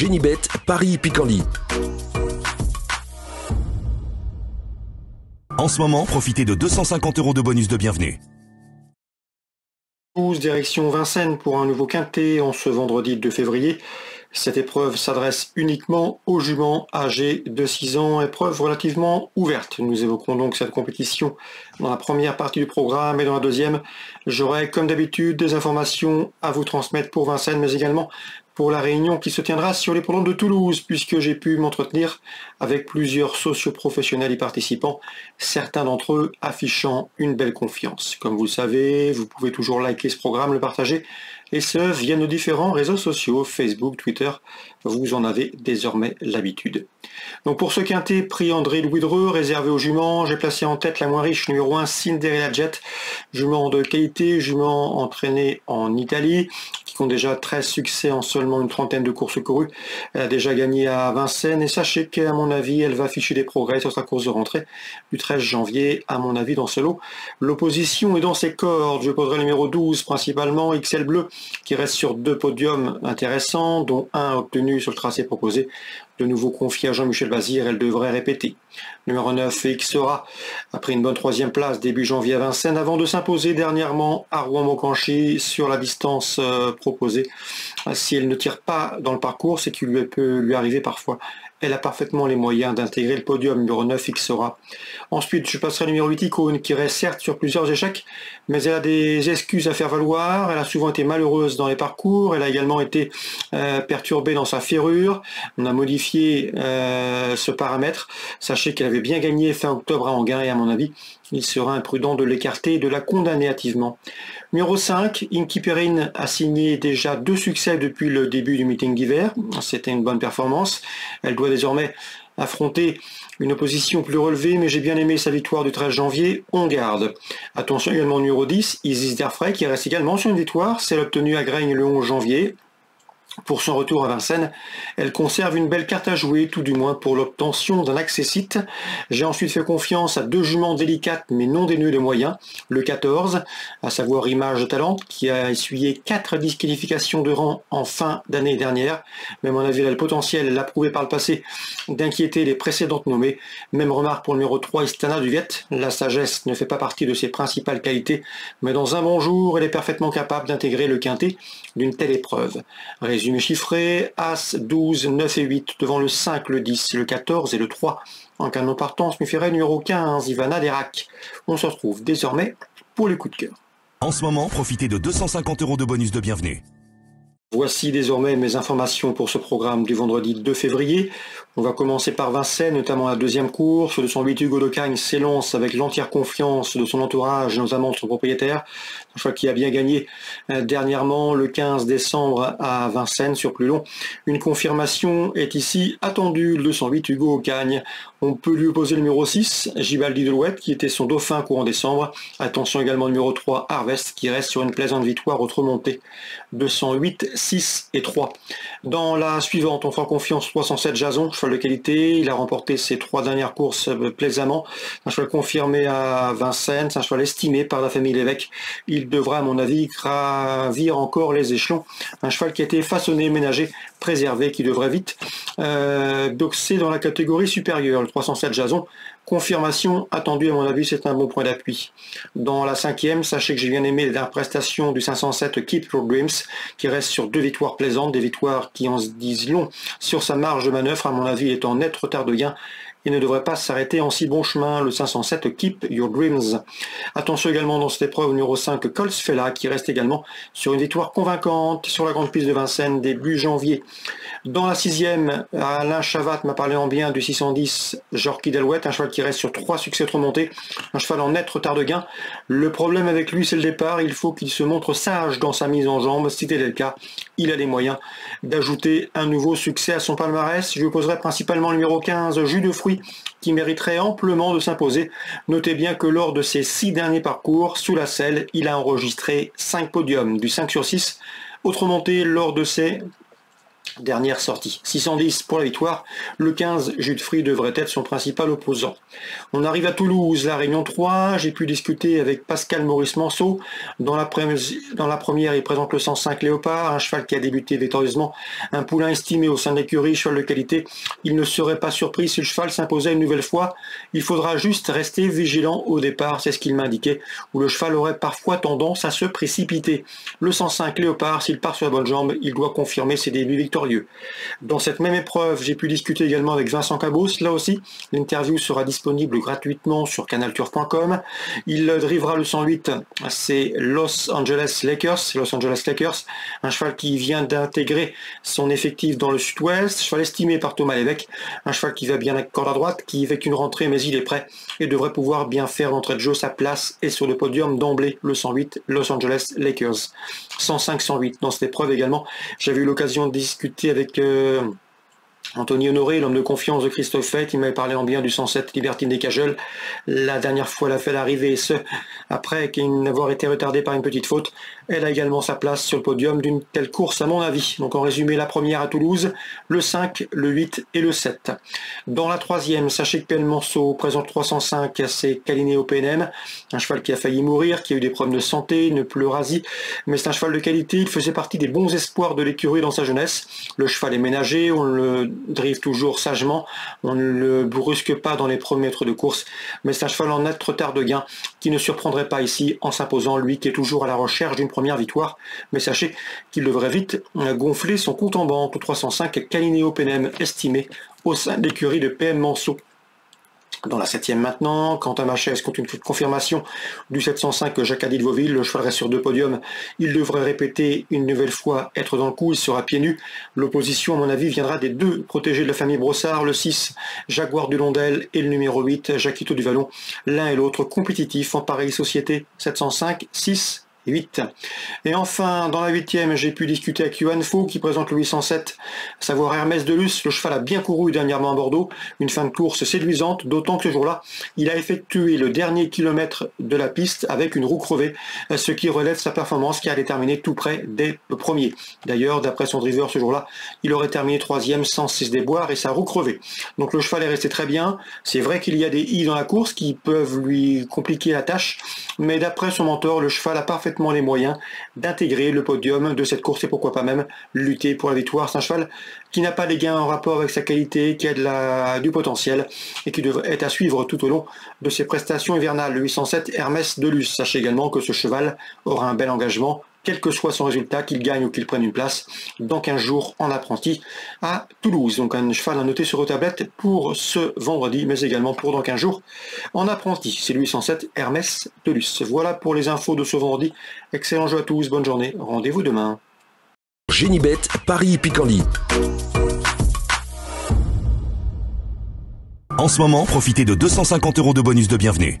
Génibet, Paris-Picanly. En ce moment, profitez de 250 € de bonus de bienvenue. Direction Vincennes pour un nouveau quintet en ce vendredi 2 février. Cette épreuve s'adresse uniquement aux juments âgés de 6 ans, épreuve relativement ouverte. Nous évoquerons donc cette compétition dans la première partie du programme et dans la deuxième, j'aurai comme d'habitude des informations à vous transmettre pour Vincennes, mais également pour la réunion qui se tiendra sur les l'hippodrome de Toulouse, puisque j'ai pu m'entretenir avec plusieurs socioprofessionnels y participant, certains d'entre eux affichant une belle confiance. Comme vous le savez, vous pouvez toujours liker ce programme, le partager, et ce via nos différents réseaux sociaux, Facebook, Twitter, vous en avez désormais l'habitude. Donc pour ce quintet, prix André Louis Dreux, réservé aux juments, j'ai placé en tête la moins riche numéro 1, Cinderella Jet, jument de qualité, jument entraîné en Italie, qui compte déjà 13 succès en seulement une trentaine de courses courues. Elle a déjà gagné à Vincennes, et sachez qu'à mon avis, elle va afficher des progrès sur sa course de rentrée du 13 janvier, à mon avis, dans ce lot. L'opposition est dans ses cordes, je poserai le numéro 12, principalement XL Bleu, qui reste sur 2 podiums intéressants, dont un obtenu sur le tracé proposé. De nouveau confié à Jean-Michel Bazir, elle devrait répéter. Numéro 9, Xora a pris une bonne 3e place début janvier à Vincennes avant de s'imposer dernièrement à Rouen-Montcanchy sur la distance proposée. Si elle ne tire pas dans le parcours, c'est qu'il peut lui arriver parfois. Elle a parfaitement les moyens d'intégrer le podium. Numéro 9, Xora. Ensuite, je passerai le numéro 8, Icône, qui reste certes sur plusieurs échecs, mais elle a des excuses à faire valoir. Elle a souvent été malheureuse dans les parcours. Elle a également été perturbée dans sa ferrure. On a modifié ce paramètre. Sachez qu'elle avait bien gagné fin octobre à Enghien, et à mon avis, il sera imprudent de l'écarter et de la condamner hâtivement. Numéro 5, Inky Perrine a signé déjà 2 succès depuis le début du meeting d'hiver. C'était une bonne performance. Elle doit désormais affronter une opposition plus relevée, mais j'ai bien aimé sa victoire du 13 janvier. On garde. Attention également au numéro 10, Isis Derfray, qui reste également sur une victoire, celle obtenue à Graignes le 11 janvier. Pour son retour à Vincennes, elle conserve une belle carte à jouer, tout du moins pour l'obtention d'un accessite. J'ai ensuite fait confiance à 2 juments délicates mais non dénuées de moyens. Le 14, à savoir Image de Talent, qui a essuyé 4 disqualifications de rang en fin d'année dernière. Mais à mon avis, elle a le potentiel, elle l'a prouvé par le passé, d'inquiéter les précédentes nommées. Même remarque pour le numéro 3, Istana Duviette. La sagesse ne fait pas partie de ses principales qualités, mais dans un bon jour, elle est parfaitement capable d'intégrer le quintet d'une telle épreuve. Résumé chiffré, As, 12, 9 et 8 devant le 5, le 10, le 14 et le 3. En canon partant, je me ferai numéro 15, Ivana Derac. On se retrouve désormais pour les coups de cœur. En ce moment, profitez de 250 € de bonus de bienvenue. Voici désormais mes informations pour ce programme du vendredi 2 février. On va commencer par Vincennes, notamment la 2e course. De son 8, Hugo de Cagne s'élance avec l'entière confiance de son entourage, notamment de son propriétaire. Un choix qui a bien gagné dernièrement le 15 décembre à Vincennes sur plus long. Une confirmation est ici attendue. Le 208, Hugo Cagne. On peut lui opposer le numéro 6, Gibaldi de l'Ouette, qui était son dauphin courant décembre. Attention également au numéro 3, Harvest, qui reste sur une plaisante victoire remontée. 208, 6 et 3. Dans la suivante, on fera confiance 307 Jason, cheval de qualité. Il a remporté ses 3 dernières courses plaisamment. Un cheval confirmé à Vincennes, c'est un cheval estimé par la famille Lévesque. Il devra, à mon avis, gravir encore les échelons. Un cheval qui a été façonné, ménagé, préservé, qui devrait vite boxer dans la catégorie supérieure. Le 307 Jason, confirmation attendue, à mon avis, c'est un bon point d'appui. Dans la 5e, sachez que j'ai bien aimé la prestation du 507 Keep Your Dreams, qui reste sur 2 victoires plaisantes, des victoires qui en disent long sur sa marge de manœuvre. À mon avis, il est en net retard de gain et ne devrait pas s'arrêter en si bon chemin, le 507 Keep Your Dreams. Attention également dans cette épreuve, numéro 5, Colsfella, qui reste également sur une victoire convaincante sur la grande piste de Vincennes début janvier. Dans la 6e, Alain Chavat m'a parlé en bien du 610 Jorki Delouette, un cheval qui reste sur 3 succès remontés, un cheval en net retard de gain. Le problème avec lui, c'est le départ. Il faut qu'il se montre sage dans sa mise en jambe. Si tel est le cas, il a les moyens d'ajouter un nouveau succès à son palmarès. Je lui poserai principalement le numéro 15, Jus de fruits, qui mériterait amplement de s'imposer. Notez bien que lors de ses 6 derniers parcours, sous la selle, il a enregistré 5 podiums, du 5 sur 6. Autre montée lors de ses Dernière sortie, 610 pour la victoire, le 15 Jus de Fruits devrait être son principal opposant. On arrive à Toulouse, la Réunion 3, j'ai pu discuter avec Pascal Maurice Manceau. Dans la première, il présente le 105 Léopard, un cheval qui a débuté victorieusement, un poulain estimé au sein de l'écurie, cheval de qualité. Il ne serait pas surpris si le cheval s'imposait une nouvelle fois. Il faudra juste rester vigilant au départ, c'est ce qu'il m'indiquait, où le cheval aurait parfois tendance à se précipiter. Le 105 Léopard, s'il part sur la bonne jambe, il doit confirmer ses débuts victorieux. Dans cette même épreuve, j'ai pu discuter également avec Vincent Cabos. Là aussi, l'interview sera disponible gratuitement sur canalturf.com. Il drivera le 108, c'est Los Angeles Lakers, un cheval qui vient d'intégrer son effectif dans le sud-ouest, cheval estimé par Thomas Lévesque, un cheval qui va bien à corde à droite, qui effectue une rentrée, mais il est prêt et devrait pouvoir bien faire l'entrée de jeu, sa place est sur le podium d'emblée, le 108 Los Angeles Lakers. 105-108 dans cette épreuve également. J'avais eu l'occasion de discuter avec Anthony Honoré, l'homme de confiance de Christophe Fett. Il m'avait parlé en bien du 107 Libertine des Cajoles. La dernière fois, elle a fait l'arrivée, et ce, après avoir été retardée par une petite faute. Elle a également sa place sur le podium d'une telle course, à mon avis. Donc en résumé, la première à Toulouse, le 5, le 8 et le 7. Dans la troisième, sachez que PN Manceau présente 305, c'est Caliné au PNM, un cheval qui a failli mourir, qui a eu des problèmes de santé, une pleurasie, mais c'est un cheval de qualité. Il faisait partie des bons espoirs de l'écurie dans sa jeunesse. Le cheval est ménagé, on le drive toujours sagement, on ne le brusque pas dans les premiers mètres de course, mais c'est un cheval en net retard de gain qui ne surprendrait pas ici en s'imposant, lui qui est toujours à la recherche d'une première victoire, mais sachez qu'il devrait vite gonfler son compte en banque. Au 305 Calineo Penem estimé au sein de l'écurie de PM Manceau. Dans la 7e maintenant, Quentin Machès compte une confirmation du 705 Jacques Adi de Vauville. Le cheval reste sur 2 podiums. Il devrait répéter une nouvelle fois, être dans le coup. Il sera pieds nus. L'opposition, à mon avis, viendra des 2 protégés de la famille Brossard, le 6 Jaguar du Londel et le numéro 8 Jacquito du Vallon. L'un et l'autre compétitifs en pareille société. 705, 6. 8. Et enfin, dans la 8e, j'ai pu discuter avec Yohan Faux qui présente le 807, à savoir Hermès de Luce. Le cheval a bien couru dernièrement à Bordeaux, une fin de course séduisante, d'autant que ce jour-là, il a effectué le dernier kilomètre de la piste avec une roue crevée, ce qui relève sa performance qui allait terminer tout près des premiers. D'ailleurs, d'après son driver ce jour-là, il aurait terminé 3e sans 6 déboires et sa roue crevée. Donc le cheval est resté très bien. C'est vrai qu'il y a des i dans la course qui peuvent lui compliquer la tâche, mais d'après son mentor, le cheval a parfaitement les moyens d'intégrer le podium de cette course et pourquoi pas même lutter pour la victoire. C'est un cheval qui n'a pas les gains en rapport avec sa qualité, qui a du potentiel et qui devrait être à suivre tout au long de ses prestations hivernales. Le 807 Hermès de Luce. Sachez également que ce cheval aura un bel engagement, quel que soit son résultat, qu'il gagne ou qu'il prenne une place dans 15 jours en apprenti à Toulouse. Donc un cheval à noter sur vos tablettes pour ce vendredi, mais également pour dans 15 jours en apprenti. C'est le 807 Hermès de Luce. Voilà pour les infos de ce vendredi. Excellent jeu à tous, bonne journée, rendez-vous demain. Génibet, Paris Picardie. En ce moment, profitez de 250 € de bonus de bienvenue.